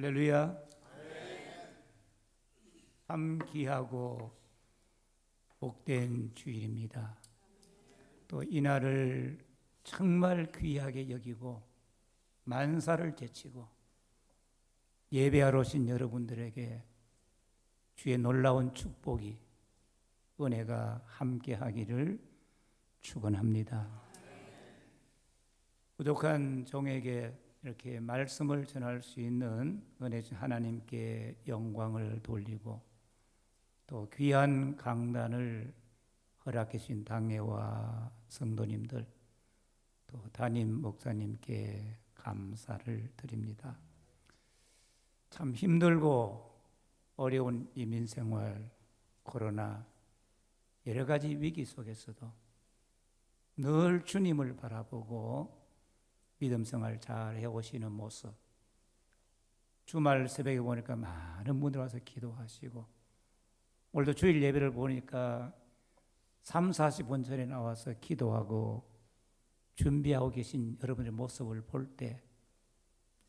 할렐루야. 참 귀하고 복된 주일입니다. 또 이날을 정말 귀하게 여기고 만사를 제치고 예배하러 오신 여러분들에게 주의 놀라운 축복이, 은혜가 함께하기를 축원합니다. 부족한 종에게 이렇게 말씀을 전할 수 있는 은혜 주 하나님께 영광을 돌리고, 또 귀한 강단을 허락해 주신 당회와 성도님들, 또 담임 목사님께 감사를 드립니다. 참 힘들고 어려운 이민생활, 코로나, 여러 가지 위기 속에서도 늘 주님을 바라보고 믿음 생활 잘 해오시는 모습, 주말 새벽에 보니까 많은 분들 와서 기도하시고, 오늘도 주일 예배를 보니까 30-40분 전에 나와서 기도하고 준비하고 계신 여러분의 모습을 볼 때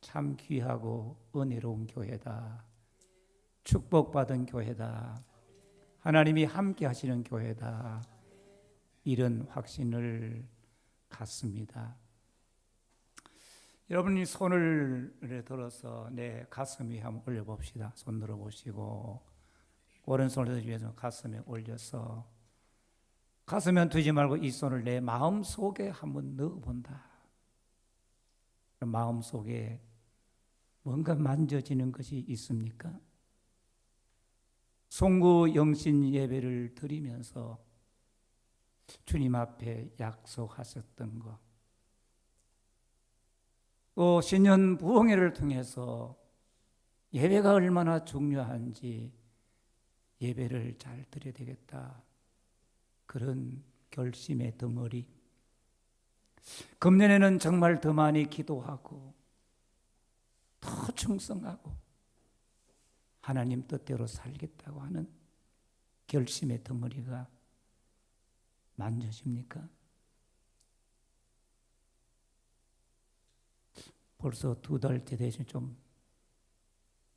참 귀하고 은혜로운 교회다, 축복받은 교회다, 하나님이 함께 하시는 교회다, 이런 확신을 갖습니다. 여러분이 손을 들어서 내 가슴 위에 한번 올려봅시다. 손 들어보시고 오른손을 위해서 가슴에 올려서, 가슴에 두지 말고 이 손을 내 마음 속에 한번 넣어본다. 마음 속에 뭔가 만져지는 것이 있습니까? 송구 영신 예배를 드리면서 주님 앞에 약속하셨던 것, 또 신년 부흥회를 통해서 예배가 얼마나 중요한지 예배를 잘 드려야 되겠다, 그런 결심의 덩어리. 금년에는 정말 더 많이 기도하고 더 충성하고 하나님 뜻대로 살겠다고 하는 결심의 덩어리가 만져집니까? 벌써 2달째 되시면 좀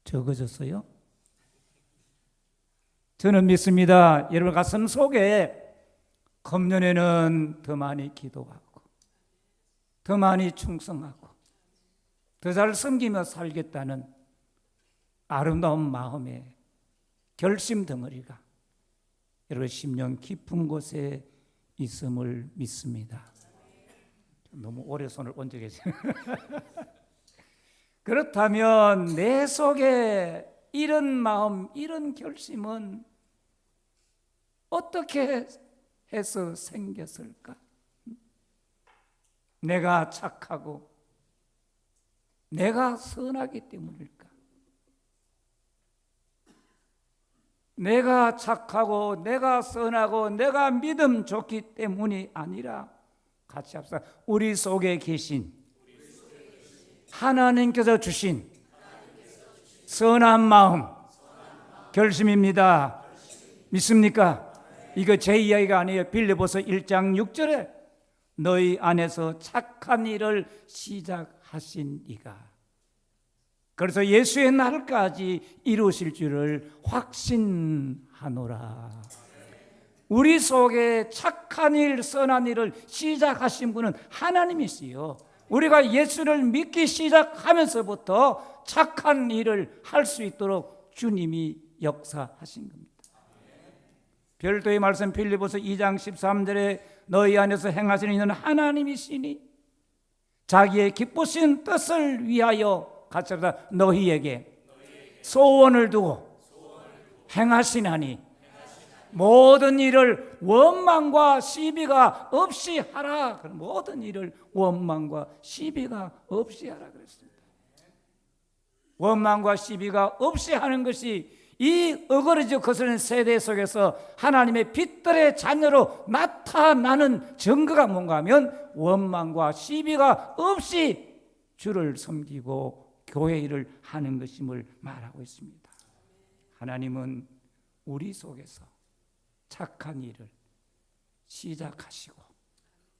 적어졌어요? 저는 믿습니다. 여러분 가슴 속에 금년에는 더 많이 기도하고 더 많이 충성하고 더 잘 섬기며 살겠다는 아름다운 마음의 결심 덩어리가 여러분 심령 깊은 곳에 있음을 믿습니다. 너무 오래 손을 얹어 계세요. 그렇다면 내 속에 이런 마음, 이런 결심은 어떻게 해서 생겼을까? 내가 착하고 내가 선하기 때문일까? 내가 착하고 내가 선하고 내가 믿음 좋기 때문이 아니라, 같이 합시다. 우리 속에 계신 하나님께서 주신 선한 마음, 결심입니다. 믿습니까? 이거 제 이야기가 아니에요. 빌립보서 1장 6절에 너희 안에서 착한 일을 시작하신 이가, 그래서 예수의 날까지 이루실 줄을 확신하노라. 우리 속에 착한 일, 선한 일을 시작하신 분은 하나님이시요, 우리가 예수를 믿기 시작하면서부터 착한 일을 할 수 있도록 주님이 역사하신 겁니다. 별도의 말씀 빌립보서 2장 13절에 너희 안에서 행하시는 이는 하나님이시니 자기의 기쁘신 뜻을 위하여, 같이 합시다. 너희에게 소원을 두고 행하시나니 모든 일을 원망과 시비가 없이 하라. 모든 일을 원망과 시비가 없이 하라 그랬습니다. 원망과 시비가 없이 하는 것이 이 어그러져 거스르는 세대 속에서 하나님의 빛들의 자녀로 나타나는 증거가 뭔가 하면, 원망과 시비가 없이 주를 섬기고 교회 일을 하는 것임을 말하고 있습니다. 하나님은 우리 속에서 착한 일을 시작하시고,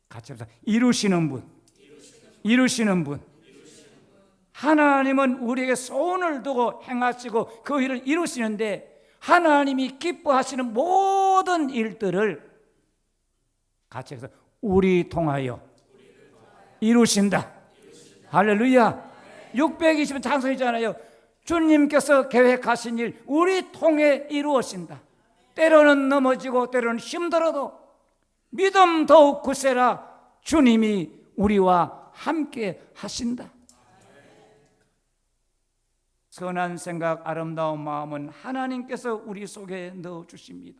같이 합시다. 이루시는 분, 하나님은 우리에게 소원을 두고 행하시고 그 일을 이루시는데 하나님이 기뻐하시는 모든 일들을 같이 해서 우리 통하여 이루신다. 할렐루야. 620은 찬송이잖아요. 주님께서 계획하신 일 우리 통해 이루어진다. 때로는 넘어지고 때로는 힘들어도 믿음 더욱 굳세라. 주님이 우리와 함께 하신다. 선한 생각, 아름다운 마음은 하나님께서 우리 속에 넣어주십니다.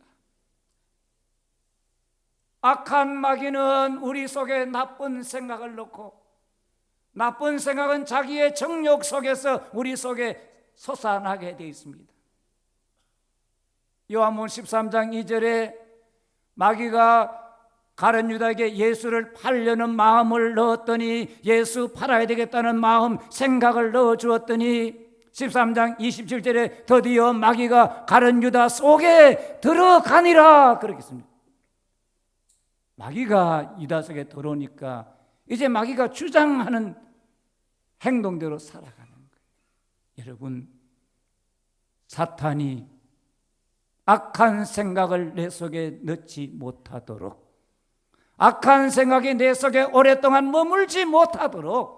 악한 마귀는 우리 속에 나쁜 생각을 넣고, 나쁜 생각은 자기의 정욕 속에서 우리 속에 솟아나게 되어 있습니다. 요한복음 13장 2절에 마귀가 가룟 유다에게 예수를 팔려는 마음을 넣었더니, 예수 팔아야 되겠다는 마음, 생각을 넣어주었더니 13장 27절에 드디어 마귀가 가룟 유다 속에 들어가니라 그러겠습니다. 마귀가 유다 속에 들어오니까 이제 마귀가 주장하는 행동대로 살아가는 거예요. 여러분, 사탄이 악한 생각을 내 속에 넣지 못하도록, 악한 생각이 내 속에 오랫동안 머물지 못하도록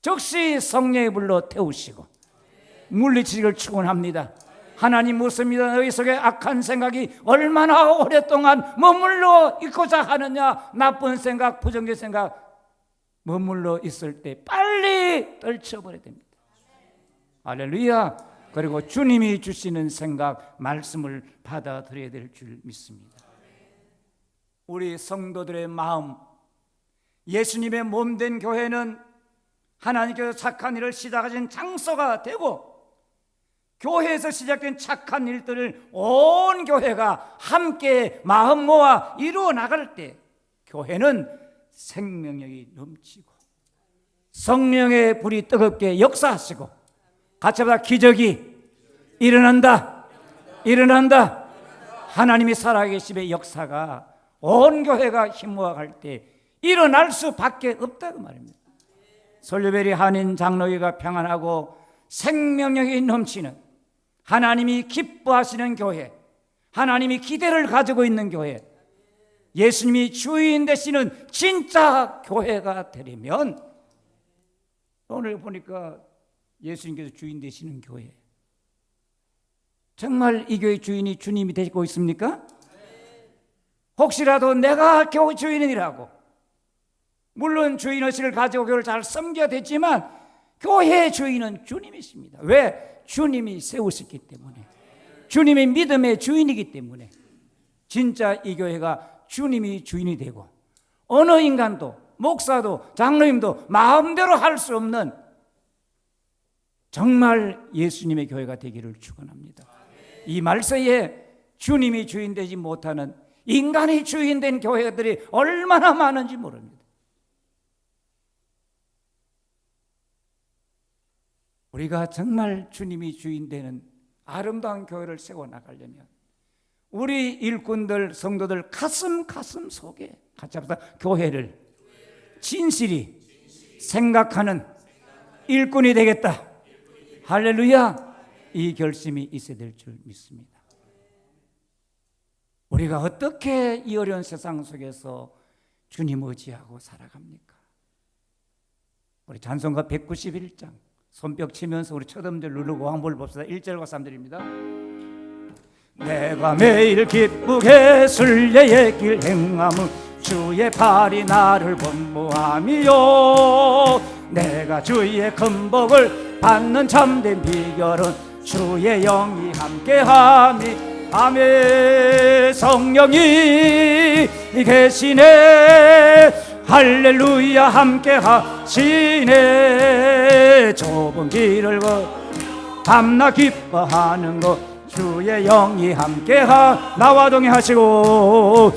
즉시 성령의 불로 태우시고 물리치기를 축원합니다. 하나님 묻습니다. 너희 속에 악한 생각이 얼마나 오랫동안 머물러 있고자 하느냐. 나쁜 생각, 부정적인 생각 머물러 있을 때 빨리 떨쳐버려야 됩니다. 할렐루야. 그리고 주님이 주시는 생각, 말씀을 받아들여야 될 줄 믿습니다. 우리 성도들의 마음, 예수님의 몸된 교회는 하나님께서 착한 일을 시작하신 장소가 되고, 교회에서 시작된 착한 일들을 온 교회가 함께 마음 모아 이루어 나갈 때 교회는 생명력이 넘치고 성령의 불이 뜨겁게 역사하시고, 같이 보다 기적이 일어난다. 일어난다. 하나님이 살아계심의 역사가 온 교회가 힘모아갈 때 일어날 수밖에 없다고 말입니다. 솔로베리 한인 장로회가 평안하고 생명력이 넘치는, 하나님이 기뻐하시는 교회, 하나님이 기대를 가지고 있는 교회, 예수님이 주인 되시는 진짜 교회가 되려면, 오늘 보니까 예수님께서 주인 되시는 교회, 정말 이 교회 주인이 주님이 되고 있습니까? 혹시라도 내가 교회 주인이라고, 물론 주인의식을 가지고 교회를 잘 섬겨야 되지만 교회의 주인은 주님이십니다. 왜? 주님이 세우셨기 때문에, 주님이 믿음의 주인이기 때문에 진짜 이 교회가 주님이 주인이 되고, 어느 인간도, 목사도, 장로님도 마음대로 할 수 없는 정말 예수님의 교회가 되기를 축원합니다. 이 말세에 주님이 주인 되지 못하는 인간이 주인 된 교회들이 얼마나 많은지 모릅니다. 우리가 정말 주님이 주인 되는 아름다운 교회를 세워나가려면 우리 일꾼들, 성도들 가슴 속에 같이 합시다. 교회를 진실히 생각하는 일꾼이 되겠다. 할렐루야. 이 결심이 있어야 될 줄 믿습니다. 우리가 어떻게 이 어려운 세상 속에서 주님 의지하고 살아갑니까? 우리 찬송가 191장 손뼉 치면서 우리 첫 음절 누르고 한번 봅시다. 1절과 3절입니다. 내가 매일 기쁘게 순례의 길 행함은 주의 팔이 나를 본무함이요, 내가 주의 큰 복을 받는 참된 비결은 주의 영이 함께함이. 아멘. 성령이 계시네. 할렐루야. 함께하시네. 좁은 길을 밤낮 기뻐하는 것 주의 영이 함께하. 나와 동행하시고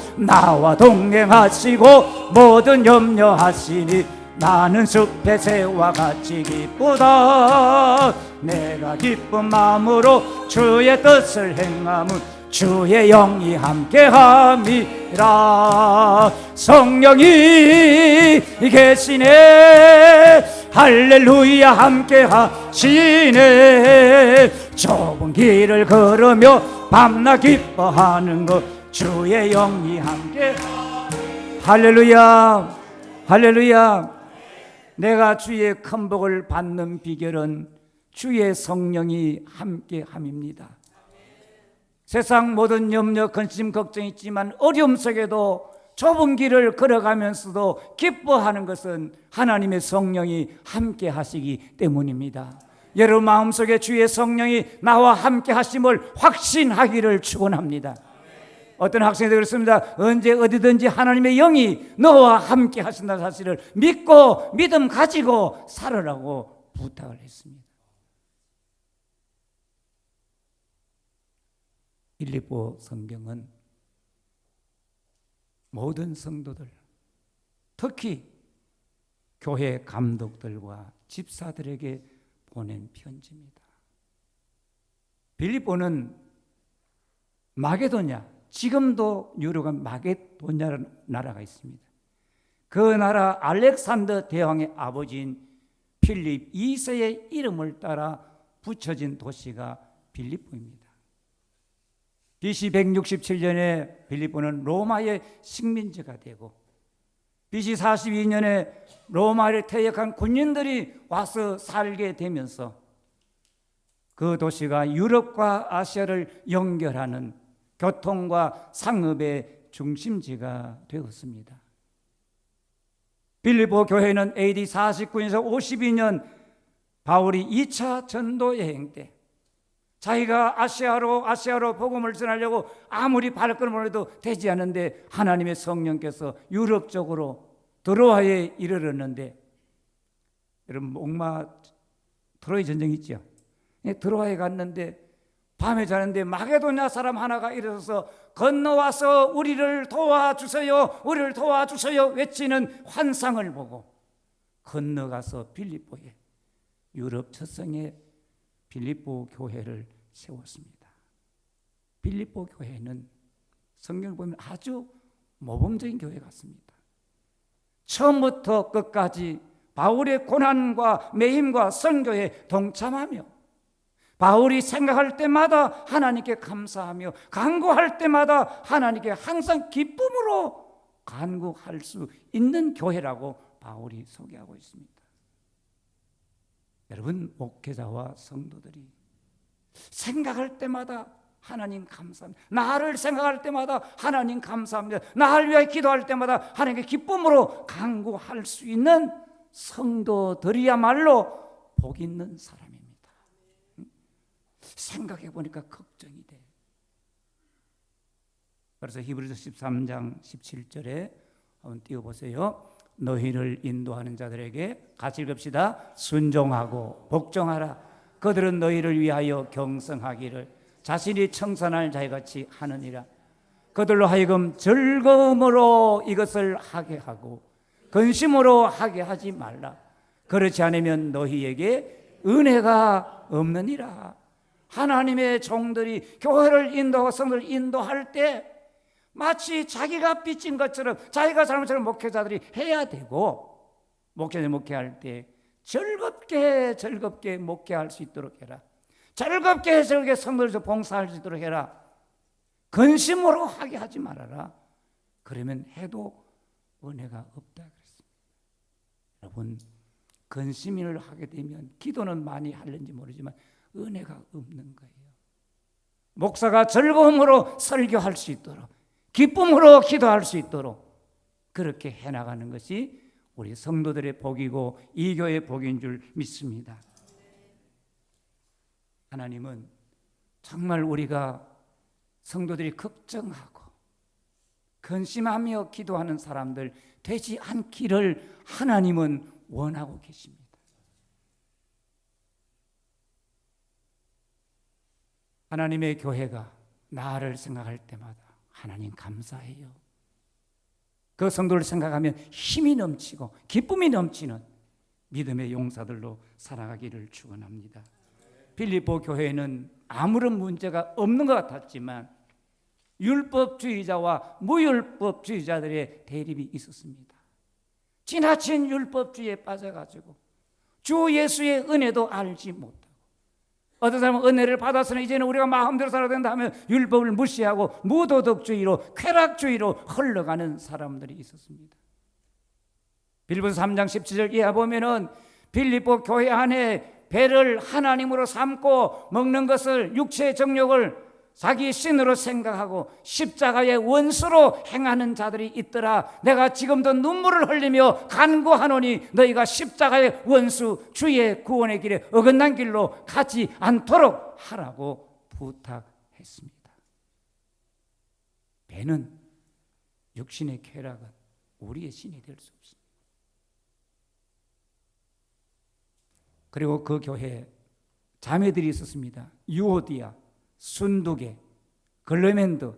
모든 염려하시니 나는 숲의 새와 같이 기쁘다. 내가 기쁜 마음으로 주의 뜻을 행함은 주의 영이 함께함이라. 성령이 계시네. 할렐루야 함께 하시네. 좁은 길을 걸으며 밤낮 기뻐하는 것 주의 영이 함께. 할렐루야 할렐루야. 내가 주의 큰 복을 받는 비결은 주의 성령이 함께함입니다. 세상 모든 염려, 근심, 걱정이 있지만 어려움 속에도 좁은 길을 걸어가면서도 기뻐하는 것은 하나님의 성령이 함께 하시기 때문입니다. 여러분 마음속에 주의 성령이 나와 함께 하심을 확신하기를 축원합니다. 어떤 학생들이 그렇습니다. 언제 어디든지 하나님의 영이 너와 함께 하신다는 사실을 믿고 믿음 가지고 살으라고 부탁을 했습니다. 빌립보 성경은 모든 성도들, 특히 교회 감독들과 집사들에게 보낸 편지입니다. 빌립보는 마게도냐, 지금도 유럽은 마게도냐라는 나라가 있습니다. 그 나라 알렉산더 대왕의 아버지인 필립 2세의 이름을 따라 붙여진 도시가 빌립보입니다. BC 167년에 빌립보는 로마의 식민지가 되고 BC 42년에 로마를 퇴역한 군인들이 와서 살게 되면서 그 도시가 유럽과 아시아를 연결하는 교통과 상업의 중심지가 되었습니다. 빌립보 교회는 AD 49년에서 52년 바울이 2차 전도 여행 때 자기가 아시아로 복음을 전하려고 아무리 발걸음을 해도 되지 않는데 하나님의 성령께서 유럽 쪽으로 드로아에 이르렀는데, 여러분 트로이 전쟁 있죠? 드로아에 갔는데 밤에 자는데 마게도냐 사람 하나가 일어서서 건너와서 우리를 도와주세요, 우리를 도와주세요 외치는 환상을 보고 건너가서 빌립보에 유럽 첫성의 빌립보 교회를 세웠습니다. 빌립보 교회는 성경을 보면 아주 모범적인 교회 같습니다. 처음부터 끝까지 바울의 고난과 매임과 선교에 동참하며 바울이 생각할 때마다 하나님께 감사하며 간구할 때마다 하나님께 항상 기쁨으로 간구할 수 있는 교회라고 바울이 소개하고 있습니다. 여러분 목회자와 성도들이 생각할 때마다 하나님 감사합니다. 나를 생각할 때마다 하나님 감사합니다. 나를 위해 기도할 때마다 하나님께 기쁨으로 간구할 수 있는 성도들이야말로 복 있는 사람입니다. 생각해 보니까 걱정이 돼. 그래서 히브리서 13장 17절에 한번 띄워보세요. 너희를 인도하는 자들에게 같이 읽읍시다. 순종하고 복종하라. 그들은 너희를 위하여 경성하기를 자신이 청산할 자같이 하느니라. 그들로 하여금 즐거움으로 이것을 하게 하고 근심으로 하게 하지 말라. 그렇지 않으면 너희에게 은혜가 없느니라. 하나님의 종들이 교회를 인도하고 성도를 인도할 때 마치 자기가 빚진 것처럼 자기가 잘못처럼 목회자들이 해야 되고, 목회자들이 목회할 때 즐겁게 목회할 수 있도록 해라. 즐겁게 성도들에서 봉사할 수 있도록 해라. 근심으로 하게 하지 말아라. 그러면 해도 은혜가 없다 그랬습니다. 여러분 근심을 하게 되면 기도는 많이 하는지 모르지만 은혜가 없는 거예요. 목사가 즐거움으로 설교할 수 있도록, 기쁨으로 기도할 수 있도록 그렇게 해나가는 것이 우리 성도들의 복이고 이 교회의 복인 줄 믿습니다. 하나님은 정말 우리가 성도들이 걱정하고 근심하며 기도하는 사람들 되지 않기를 하나님은 원하고 계십니다. 하나님의 교회가 나를 생각할 때마다 하나님 감사해요. 그 성도를 생각하면 힘이 넘치고 기쁨이 넘치는 믿음의 용사들로 살아가기를 축원합니다. 빌립보 교회는 아무런 문제가 없는 것 같았지만 율법주의자와 무율법주의자들의 대립이 있었습니다. 지나친 율법주의에 빠져가지고 주 예수의 은혜도 알지 못하고, 어떤 사람은 은혜를 받았으니 이제는 우리가 마음대로 살아야 된다 하면 율법을 무시하고 무도덕주의로, 쾌락주의로 흘러가는 사람들이 있었습니다. 빌립보서 3장 17절 이하 보면은 빌립보 교회 안에 배를 하나님으로 삼고 먹는 것을 육체의 정욕을 자기 신으로 생각하고 십자가의 원수로 행하는 자들이 있더라. 내가 지금도 눈물을 흘리며 간구하노니 너희가 십자가의 원수 주의 구원의 길에 어긋난 길로 가지 않도록 하라고 부탁했습니다. 배는, 육신의 쾌락은 우리의 신이 될 수 없습니다. 그리고 그 교회에 자매들이 있었습니다. 유오디아, 순두계, 글레멘드,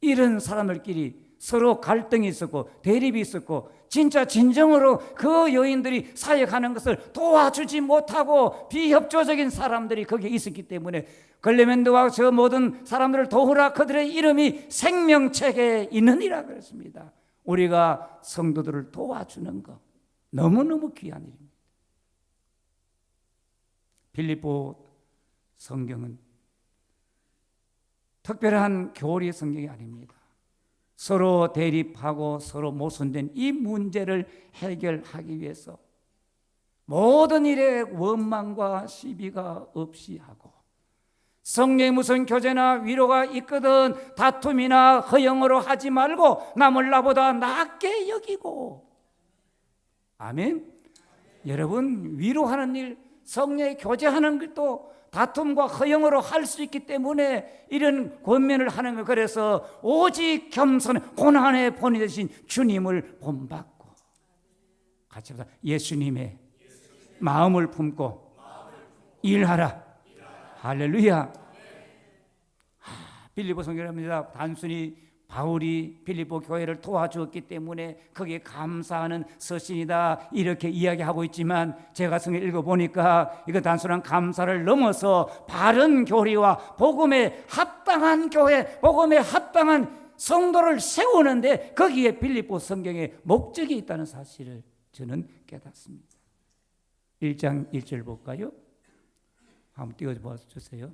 이런 사람들끼리 서로 갈등이 있었고 대립이 있었고, 진짜 진정으로 그 여인들이 사역하는 것을 도와주지 못하고 비협조적인 사람들이 거기에 있었기 때문에 글레멘드와 저 모든 사람들을 도우라 그들의 이름이 생명책에 있느니라 그랬습니다. 우리가 성도들을 도와주는 것 너무너무 귀한 일입니다. 빌립보 성경은 특별한 교리 성경이 아닙니다. 서로 대립하고 서로 모순된 이 문제를 해결하기 위해서 모든 일에 원망과 시비가 없이 하고, 성령의 무슨 교제나 위로가 있거든 다툼이나 허영으로 하지 말고 남을 나보다 낫게 여기고. 아멘. 여러분, 위로하는 일, 성령의 교제하는 것도 다툼과 허영으로 할 수 있기 때문에 이런 권면을 하는 거. 그래서 오직 겸손 고난의 본이 되신 주님을 본받고, 같이 합시다. 예수님의 마음을 품고 일하라. 할렐루야. 빌립보 성경입니다. 단순히 바울이 빌립보 교회를 도와주었기 때문에 거기에 감사하는 서신이다 이렇게 이야기하고 있지만, 제가 성경 읽어보니까 이거 단순한 감사를 넘어서 바른 교리와 복음에 합당한 교회, 복음에 합당한 성도를 세우는데 거기에 빌립보 성경의 목적이 있다는 사실을 저는 깨닫습니다. 1장 1절 볼까요? 한번 띄워봐 주세요.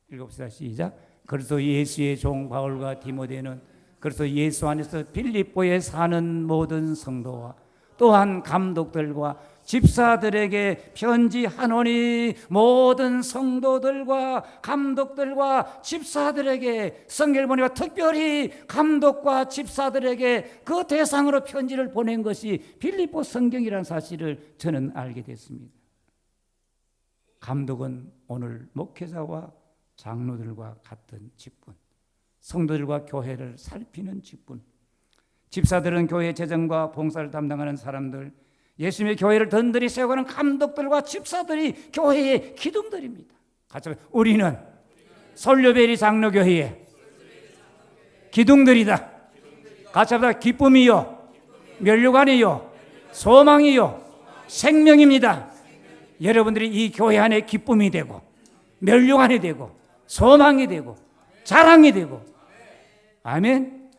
읽어봅시다. 시작. 그래서 예수의 종 바울과 디모데는 그래서 예수 안에서 빌립보에 사는 모든 성도와 또한 감독들과 집사들에게 편지하노니, 모든 성도들과 감독들과 집사들에게, 성경을 보니까 특별히 감독과 집사들에게 그 대상으로 편지를 보낸 것이 빌립보 성경이라는 사실을 저는 알게 됐습니다. 감독은 오늘 목회자와 장로들과 같은 직분, 성도들과 교회를 살피는 직분, 집사들은 교회 재정과 봉사를 담당하는 사람들, 예수님의 교회를 든든히 세워가는 감독들과 집사들이 교회의 기둥들입니다. 같이 우리는 설교베리 장로교회의 기둥들이다. 같이 합시다. 기쁨이요, 면류관이요, 소망이요, 생명입니다. 여러분들이 이 교회 안에 기쁨이 되고 면류관이 되고 소망이 되고 자랑이 되고, 아멘.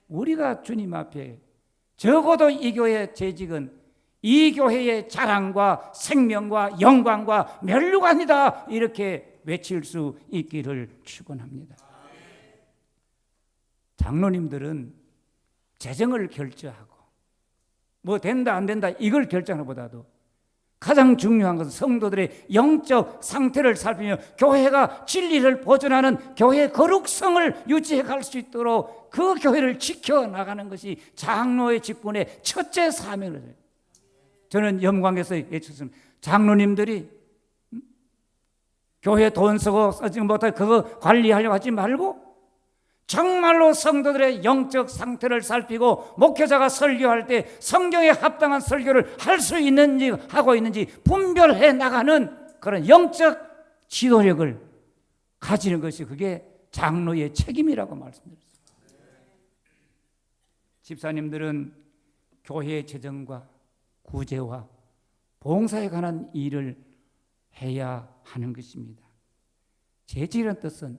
우리가 주님 앞에 적어도 이 교회의 재직은 이 교회의 자랑과 생명과 영광과 면류관이다 이렇게 외칠 수 있기를 축원합니다. 장로님들은 재정을 결정하고 뭐 된다 안 된다 이걸 결정하는 것보다도 가장 중요한 것은 성도들의 영적 상태를 살피며 교회가 진리를 보존하는 교회의 거룩성을 유지해 갈 수 있도록 그 교회를 지켜나가는 것이 장로의 직분의 첫째 사명을 해요. 저는 염광에서 외쳤습니다. 장로님들이 교회 돈 쓰고 쓰지 못하고 그거 관리하려고 하지 말고 정말로 성도들의 영적 상태를 살피고 목회자가 설교할 때 성경에 합당한 설교를 할 수 있는지 하고 있는지 분별해 나가는 그런 영적 지도력을 가지는 것이 그게 장로의 책임이라고 말씀드렸습니다. 집사님들은 교회의 재정과 구제와 봉사에 관한 일을 해야 하는 것입니다. 재직이라는 뜻은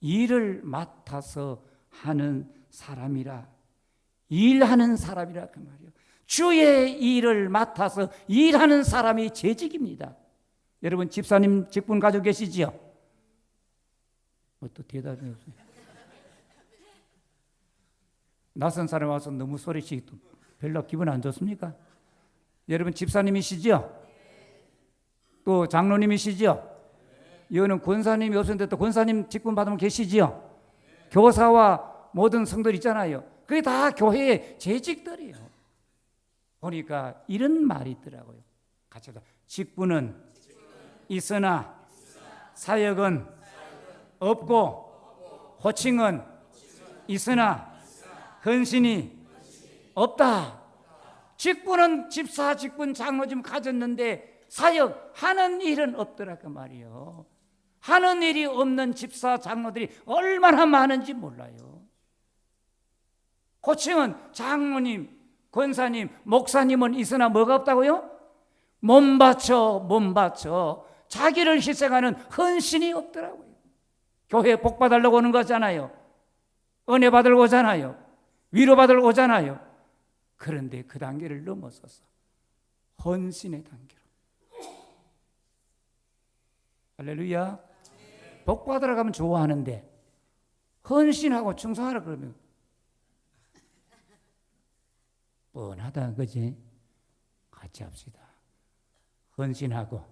일을 맡아서 하는 사람이라, 일하는 사람이라 그 말이에요. 주의 일을 맡아서 일하는 사람이 재직입니다. 여러분 집사님 직분 가지고 계시지요? 또 대답이 없어요. 낯선 사람 와서 너무 소리치기 별로 기분 안 좋습니까? 여러분 집사님이시죠? 또 장로님이시죠? 이거는 권사님이 없었는데 또 권사님 직분 받으면 계시지요? 교사와 모든 성들 있잖아요. 그게 다 교회의 재직들이에요. 보니까 이런 말이 있더라고요. 같이 해서 직분은 있으나 사역은 없고 호칭은 있으나 헌신이 없다. 직분은 집사 직분 장로 좀 가졌는데 사역하는 일은 없더라 그 말이요. 하는 일이 없는 집사 장로들이 얼마나 많은지 몰라요. 호칭은 장로님, 권사님, 목사님은 있으나 뭐가 없다고요? 몸 바쳐 자기를 희생하는 헌신이 없더라고요. 교회에 복 받으려고 오는 거잖아요. 은혜 받으려고 오잖아요. 위로 받으려고 오잖아요. 그런데 그 단계를 넘어서서 헌신의 단계로. 할렐루야. 복 받으러 가면 좋아하는데 헌신하고 충성하라 그러면 뻔하다, 그지? 같이 합시다. 헌신하고.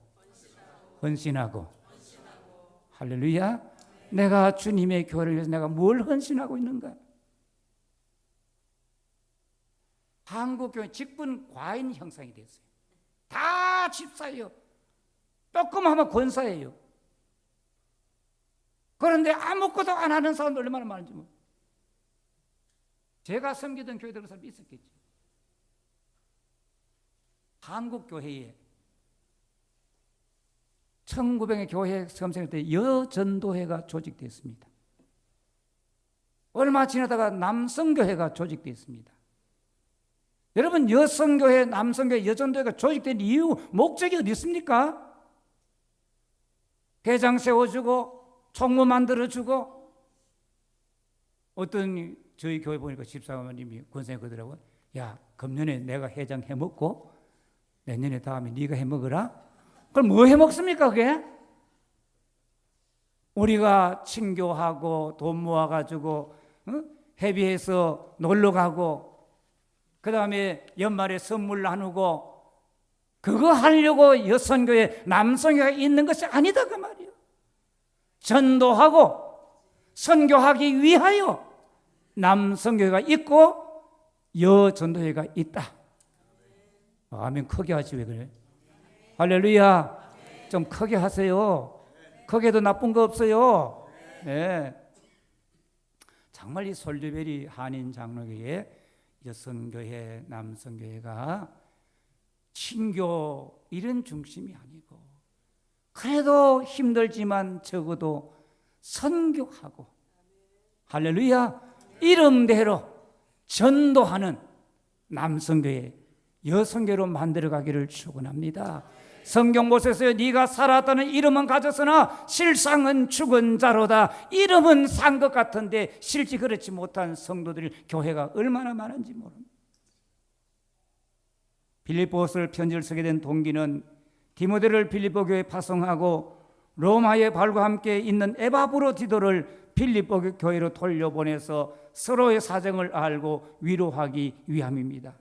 할렐루야. 내가 주님의 교회를 위해서 내가 뭘 헌신하고 있는가? 한국교회 직분 과인 형성이 됐어요. 다 집사예요. 조금 하면 권사예요. 그런데 아무것도 안 하는 사람도 얼마나 많은지 모르겠어요. 제가 섬기던 교회들 그 사람이 있었겠죠. 한국교회에 1900의 교회 섬생일 때 여전도회가 조직됐습니다. 얼마 지나다가 남성교회가 조직됐습니다. 여러분 여성교회, 남성교회, 여전도회가 조직된 이유, 목적이 어디 있습니까? 회장 세워주고 총무 만들어주고. 어떤 저희 교회 보니까 집사님이 권사님 그러더라고요. 야, 금년에 내가 회장 해먹고 내년에 다음에 네가 해먹으라. 그럼 뭐 해먹습니까 그게? 우리가 친교하고 돈 모아가지고 회비해서 놀러가고 그 다음에 연말에 선물 나누고 그거 하려고 여성교회 남성교회가 있는 것이 아니다 그 말이에요. 전도하고 선교하기 위하여 남성교회가 있고 여전도회가 있다. 아멘. 크게 하지 왜 그래? 할렐루야. 좀 크게 하세요. 크게도 나쁜 거 없어요. 네. 정말 이 솔드베리 한인 장로교회 여성교회 남성교회가 친교 이런 중심이 아니고 그래도 힘들지만 적어도 선교하고 할렐루야 이름대로 전도하는 남성교회 여성교회로 만들어가기를 축원합니다. 성경 보세요. 네가 살았다는 이름은 가졌으나 실상은 죽은 자로다. 이름은 산 것 같은데 실제 그렇지 못한 성도들 교회가 얼마나 많은지 모릅니다. 빌립보서를 편지를 쓰게 된 동기는 디모데를 빌립보 교회에 파송하고 로마의 발과 함께 있는 에바브로디도를 빌립보 교회로 돌려보내서 서로의 사정을 알고 위로하기 위함입니다.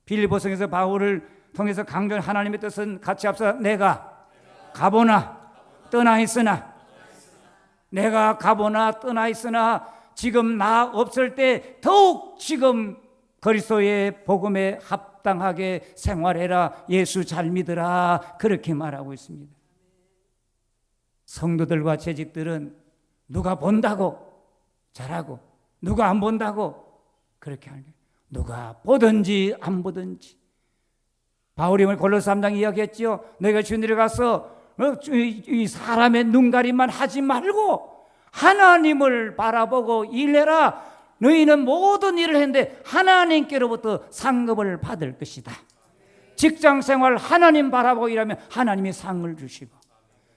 빌립보성에서 바울을 통해서 강조한 하나님의 뜻은 같이 합시다. 내가 가보나 떠나 있으나 내가 가보나 떠나 있으나 지금 나 없을 때 더욱 지금 그리스도의 복음에 합당하게 생활해라. 예수 잘 믿으라. 그렇게 말하고 있습니다. 성도들과 재직들은 누가 본다고 잘하고 누가 안 본다고 그렇게 하는 거예요. 누가 보든지 안 보든지. 바울이 오늘 골로새 3장 이야기했지요. 너희가 주님에 가서 이 사람의 눈가림만 하지 말고 하나님을 바라보고 일해라. 너희는 모든 일을 했는데 하나님께로부터 상급을 받을 것이다. 직장생활 하나님 바라보고 일하면 하나님이 상을 주시고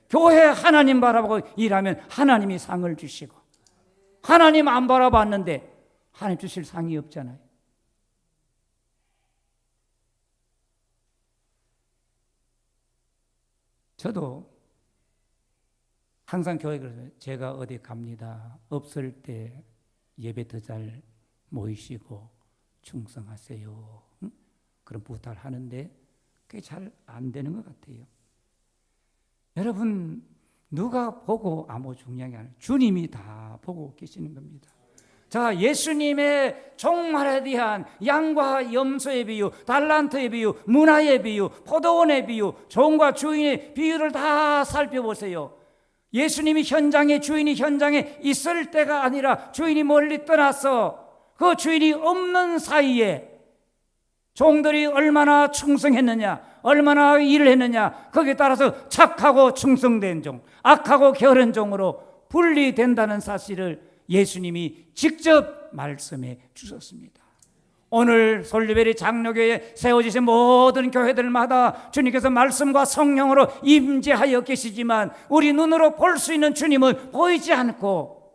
교회 하나님 바라보고 일하면 하나님이 상을 주시고 하나님 안 바라봤는데 하나님 주실 상이 없잖아요. 저도 항상 교회 그래서 제가 어디 갑니다. 없을 때 예배 더 잘 모이시고 충성하세요. 응? 그런 부탁을 하는데 그게 잘 안 되는 것 같아요. 여러분, 누가 보고 아무 중요한 게 아니라 주님이 다 보고 계시는 겁니다. 자, 예수님의 종말에 대한 양과 염소의 비유, 달란트의 비유, 문화의 비유, 포도원의 비유, 종과 주인의 비유를 다 살펴보세요. 예수님이 주인이 현장에 있을 때가 아니라 주인이 멀리 떠나서 그 주인이 없는 사이에 종들이 얼마나 충성했느냐, 얼마나 일을 했느냐, 거기에 따라서 착하고 충성된 종, 악하고 게으른 종으로 분리된다는 사실을 예수님이 직접 말씀해 주셨습니다. 오늘 솔리베리 장로교회에 세워지신 모든 교회들마다 주님께서 말씀과 성령으로 임재하여 계시지만 우리 눈으로 볼 수 있는 주님은 보이지 않고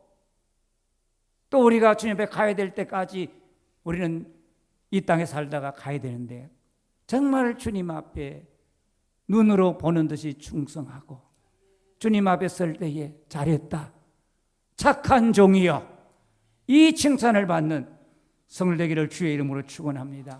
또 우리가 주님 앞에 가야 될 때까지 우리는 이 땅에 살다가 가야 되는데 정말 주님 앞에 눈으로 보는 듯이 충성하고 주님 앞에 설 때에 잘했다, 착한 종이여, 이 칭찬을 받는 성을 되기를 주의 이름으로 축원합니다.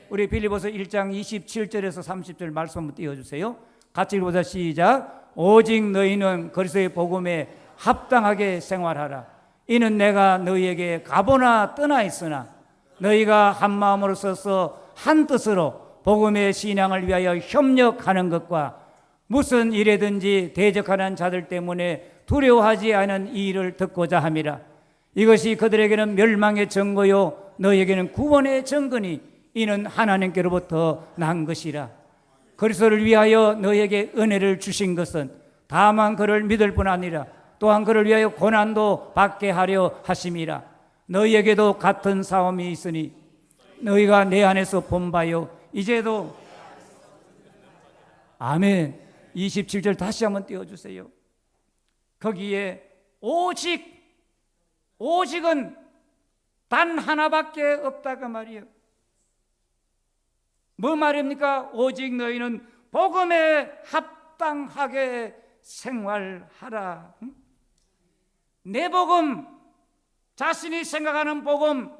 우리 빌립보서 1장 27절에서 30절 말씀 한번 띄워주세요. 같이 읽어보자. 시작. 오직 너희는 그리스도의 복음에 합당하게 생활하라. 이는 내가 너희에게 가보나 떠나 있으나 너희가 한 마음으로 서서 한 뜻으로 복음의 신앙을 위하여 협력하는 것과 무슨 일에든지 대적하는 자들 때문에 두려워하지 않은 이 일을 듣고자 함이라. 이것이 그들에게는 멸망의 증거요 너희에게는 구원의 증거니 이는 하나님께로부터 난 것이라. 그리스도를 위하여 너희에게 은혜를 주신 것은 다만 그를 믿을 뿐 아니라 또한 그를 위하여 고난도 받게 하려 하심이라. 너희에게도 같은 싸움이 있으니 너희가 내 안에서 본 바요 이제도 아멘. 27절 다시 한번 띄워주세요. 거기에 오직은 단 하나밖에 없다고 말이에요. 뭐 말입니까? 오직 너희는 복음에 합당하게 생활하라. 내 복음, 자신이 생각하는 복음,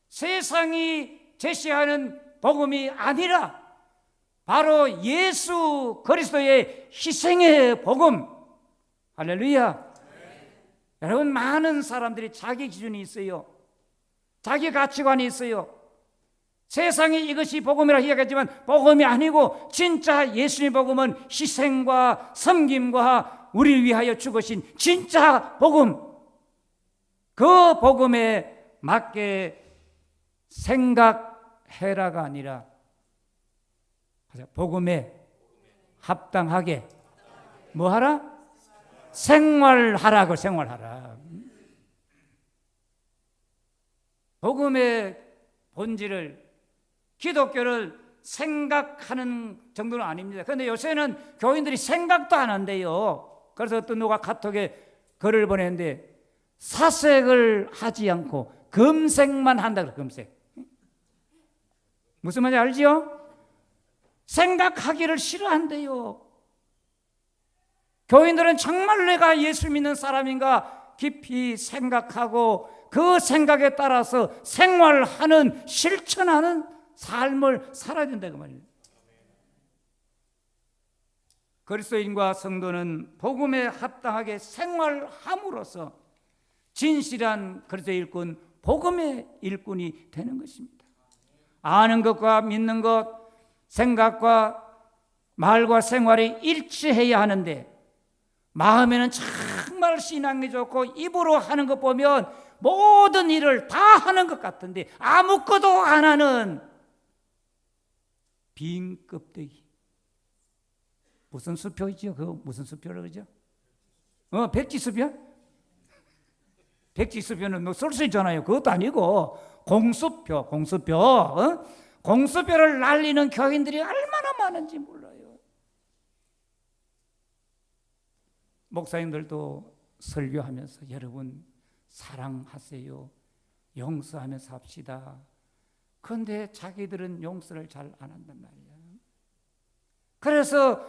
세상이 제시하는 복음이 아니라 바로 예수 그리스도의 희생의 복음. 할렐루야. 여러분, 많은 사람들이 자기 기준이 있어요. 자기 가치관이 있어요. 세상이 이것이 복음이라 이야기하지만 복음이 아니고 진짜 예수님의 복음은 희생과 섬김과 우리를 위하여 죽으신 진짜 복음, 그 복음에 맞게 생각해라가 아니라 복음에 합당하게 뭐하라? 생활하라고. 생활하라. 복음의 본질을, 기독교를 생각하는 정도는 아닙니다. 그런데 요새는 교인들이 생각도 안 한대요. 그래서 어떤 누가 카톡에 글을 보냈는데 사색을 하지 않고 검색만 한다 그래요. 검색. 무슨 말인지 알지요? 생각하기를 싫어한대요. 교인들은 정말 내가 예수 믿는 사람인가 깊이 생각하고 그 생각에 따라서 생활하는, 실천하는 삶을 살아야 된다고 말이에요. 그리스도인과 성도는 복음에 합당하게 생활함으로써 진실한 그리스도의 일꾼, 복음의 일꾼이 되는 것입니다. 아는 것과 믿는 것, 생각과 말과 생활이 일치해야 하는데 마음에는 정말 신앙이 좋고 입으로 하는 것 보면 모든 일을 다 하는 것 같은데 아무것도 안 하는 빈 껍데기. 무슨 수표이죠? 그거 무슨 수표라고 그러죠? 백지수표? 백지수표는 뭐 쓸 수 있잖아요. 그것도 아니고 공수표. 공수표를 날리는 교인들이 얼마나 많은지 몰라요. 목사님들도 설교하면서 여러분 사랑하세요, 용서하면서 합시다. 그런데 자기들은 용서를 잘 안 한단 말이야. 그래서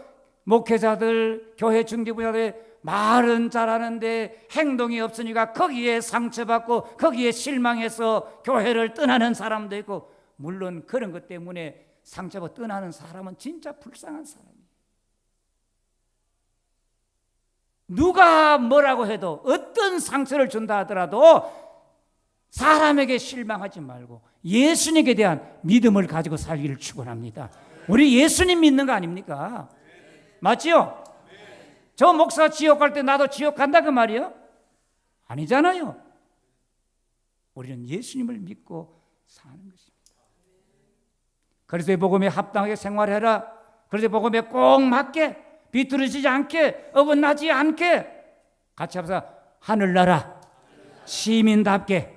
목회자들, 교회 중직부자들 말은 잘하는데 행동이 없으니까 거기에 상처받고 거기에 실망해서 교회를 떠나는 사람도 있고, 물론 그런 것 때문에 상처받고 떠나는 사람은 진짜 불쌍한 사람이에요. 누가 뭐라고 해도, 어떤 상처를 준다 하더라도 사람에게 실망하지 말고 예수님에 대한 믿음을 가지고 살기를 축원합니다. 우리 예수님 믿는 거 아닙니까? 맞지요? 저 목사 지옥 갈 때 나도 지옥 간다 그 말이요? 아니잖아요. 우리는 예수님을 믿고 사는 것입니다. 그리스도의 복음에 합당하게 생활해라. 그리스도의 복음에 꼭 맞게, 비뚤어지지 않게, 어긋나지 않게 같이 합시다. 하늘나라 시민답게,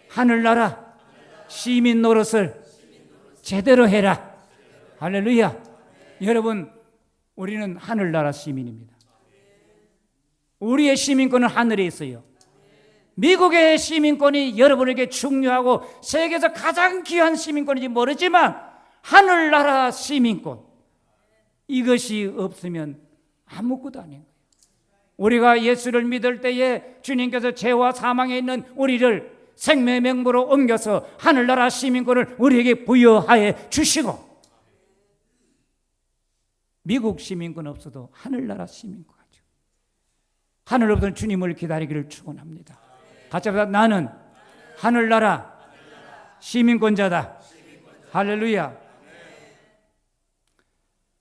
하늘나라 시민 노릇을 제대로 해라. 할렐루야. 여러분, 우리는 하늘나라 시민입니다. 우리의 시민권은 하늘에 있어요. 미국의 시민권이 여러분에게 중요하고 세계에서 가장 귀한 시민권인지 모르지만 하늘나라 시민권, 이것이 없으면 아무것도 아닌 거예요. 우리가 예수를 믿을 때에 주님께서 죄와 사망에 있는 우리를 생명의 명부로 옮겨서 하늘나라 시민권을 우리에게 부여하여 주시고, 미국 시민권 없어도 하늘나라 시민권 가지고 하늘로부터 주님을 기다리기를 축원합니다. 같이 합시다. 나는 하늘나라 시민권자다. 할렐루야.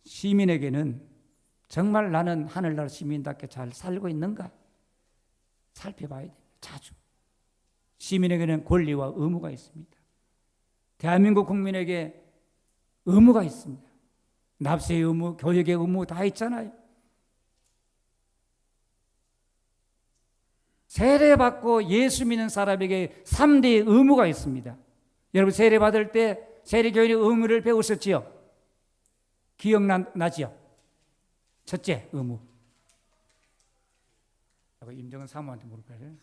시민에게는 정말 나는 하늘나라 시민답게 잘 살고 있는가 살펴봐야 됩니다. 자주. 시민에게는 권리와 의무가 있습니다. 대한민국 국민에게 의무가 있습니다. 납세의 의무, 교육의 의무 다 있잖아요. 세례받고 예수 믿는 사람에게 3대의 의무가 있습니다. 여러분, 세례받을 때 세례교인의 의무를 배우셨지요? 기억나지요? 첫째 의무. 임정은 사모한테 물어봐야 돼.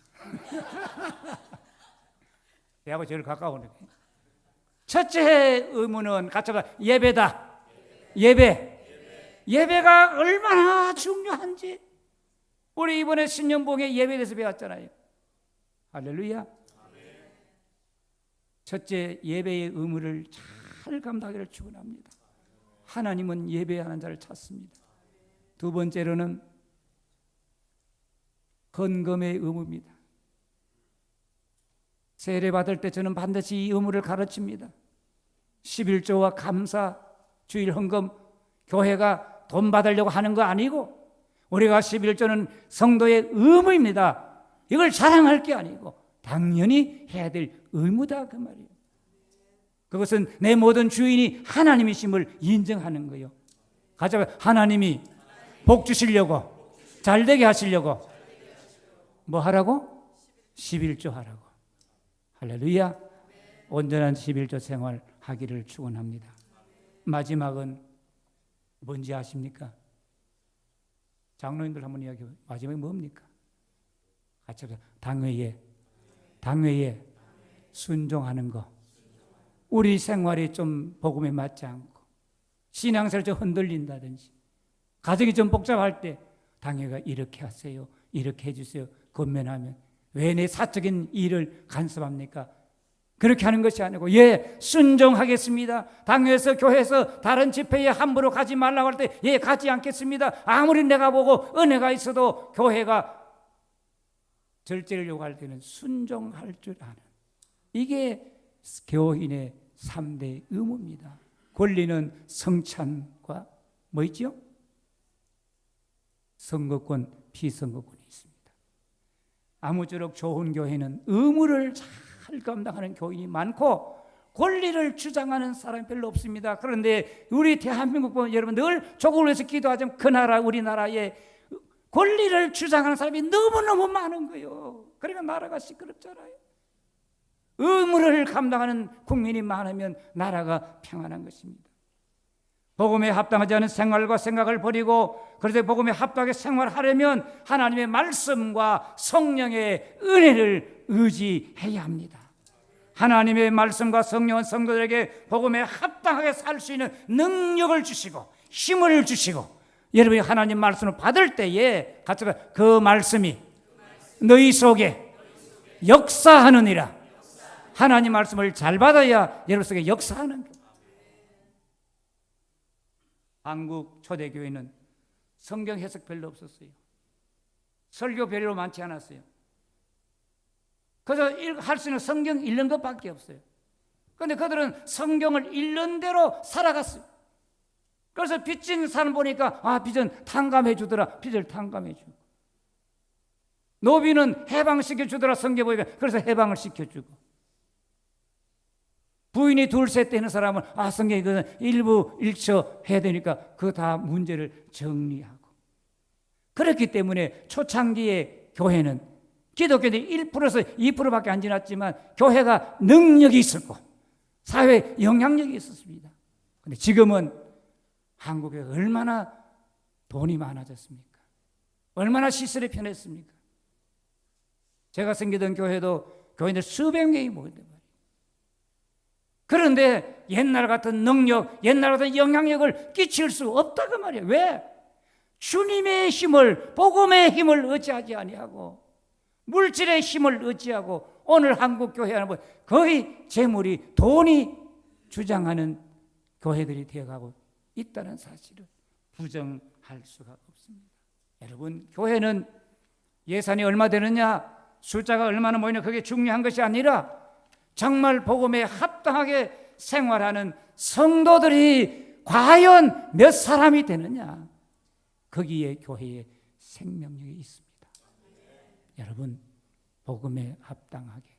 내하고 제일 가까우니까. 첫째 의무는 같이 합시다. 예배다. 예배가 얼마나 중요한지 우리 이번에 신년봉에 예배에 대해서 배웠잖아요. 할렐루야. 첫째, 예배의 의무를 잘 감당하기를 축원합니다. 하나님은 예배하는 자를 찾습니다. 두 번째로는 헌금의 의무입니다. 세례 받을 때 저는 반드시 이 의무를 가르칩니다. 11조와 감사, 주일 헌금, 교회가 돈 받으려고 하는 거 아니고 우리가 11조는 성도의 의무입니다. 이걸 자랑할 게 아니고 당연히 해야 될 의무다 그 말이에요. 그것은 내 모든 주인이 하나님이심을 인정하는 거예요. 가자, 하나님이 복 주시려고, 잘되게 하시려고 뭐 하라고? 11조 하라고. 할렐루야. 온전한 11조 생활 하기를 축원합니다. 마지막은 뭔지 아십니까? 장로님들 한번 이야기해요. 마지막이 뭡니까? 같이 합시다. 당회에 순종하는 거. 우리 생활이 좀 복음에 맞지 않고 신앙생활이 좀 흔들린다든지 가정이 좀 복잡할 때 당회가 이렇게 하세요, 이렇게 해주세요 권면하면 왜 내 사적인 일을 간섭합니까? 그렇게 하는 것이 아니고 예, 순종하겠습니다. 당회에서 교회에서 다른 집회에 함부로 가지 말라고 할 때 예, 가지 않겠습니다. 아무리 내가 보고 은혜가 있어도 교회가 절제를 요구할 때는 순종할 줄 아는, 이게 교인의 3대 의무입니다. 권리는 성찬과 뭐 있죠? 선거권, 비선거권이 있습니다. 아무쪼록 좋은 교회는 의무를 잘 감당하는 교인이 많고 권리를 주장하는 사람이 별로 없습니다. 그런데 우리 대한민국 보면 여러분 늘 조국을 위해서 기도하자면 그 나라, 우리나라에 권리를 주장하는 사람이 너무너무 많은 거예요. 그러니까 나라가 시끄럽잖아요. 의무를 감당하는 국민이 많으면 나라가 평안한 것입니다. 복음에 합당하지 않은 생활과 생각을 버리고 그래서 복음에 합당하게 생활하려면 하나님의 말씀과 성령의 은혜를 의지해야 합니다. 하나님의 말씀과 성령은 성도들에게 복음에 합당하게 살 수 있는 능력을 주시고 힘을 주시고 여러분이 하나님 말씀을 받을 때에 같이 그 말씀이 너희 속에 역사하느니라. 하나님 말씀을 잘 받아야 여러분 속에 역사하는 거예요. 한국 초대교회는 성경 해석 별로 없었어요. 설교 별로 많지 않았어요. 그래서 할 수 있는 성경 읽는 것밖에 없어요. 그런데 그들은 성경을 읽는 대로 살아갔어요. 그래서 빚진 사람 보니까 빚은 탕감해 주더라. 빚을 탕감해 주고, 노비는 해방시켜 주더라. 성경 보니까 그래서 해방을 시켜주고, 부인이 둘셋 되는 사람은 성경이 그 일부 일처 해야 되니까 그 다 문제를 정리하고. 그렇기 때문에 초창기의 교회는 기독교들이 1%에서 2%밖에 안 지났지만 교회가 능력이 있었고 사회에 영향력이 있었습니다. 그런데 지금은 한국에 얼마나 돈이 많아졌습니까? 얼마나 시설이 편했습니까? 제가 생기던 교회도 교인들 수백 명이 모였단 말이에요. 그런데 옛날 같은 능력, 옛날 같은 영향력을 끼칠 수 없다고 말이에요. 왜? 주님의 힘을, 복음의 힘을 의지하지 아니하고 물질의 힘을 의지하고 오늘 한국 교회는 거의 재물이, 돈이 주장하는 교회들이 되어가고 있다는 사실을 부정할 수가 없습니다. 여러분, 교회는 예산이 얼마 되느냐, 숫자가 얼마나 모이냐, 그게 중요한 것이 아니라 정말 복음에 합당하게 생활하는 성도들이 과연 몇 사람이 되느냐, 거기에 교회의 생명력이 있습니다. 여러분, 복음에 합당하게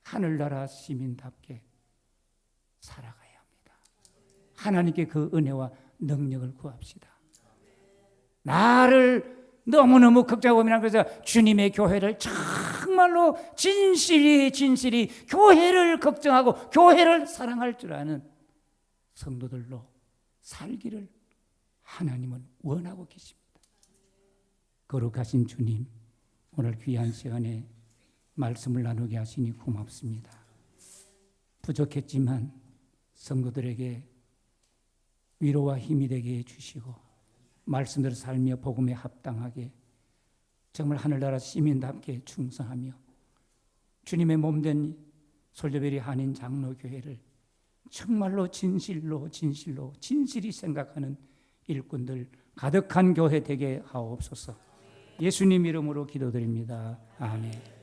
하늘나라 시민답게 살아가야 합니다. 하나님께 그 은혜와 능력을 구합시다. 나를 너무너무 걱정하고 고민하는 것에서 주님의 교회를 정말로 진실이 교회를 걱정하고 교회를 사랑할 줄 아는 성도들로 살기를 하나님은 원하고 계십니다. 거룩하신 주님, 오늘 귀한 시간에 말씀을 나누게 하시니 고맙습니다. 부족했지만 성도들에게 위로와 힘이 되게 해주시고 말씀대로 살며 복음에 합당하게 정말 하늘나라 시민답게 충성하며 주님의 몸된 솔저베리 한인 장로교회를 정말로 진실이 생각하는 일꾼들 가득한 교회 되게 하옵소서. 예수님 이름으로 기도드립니다. 아멘.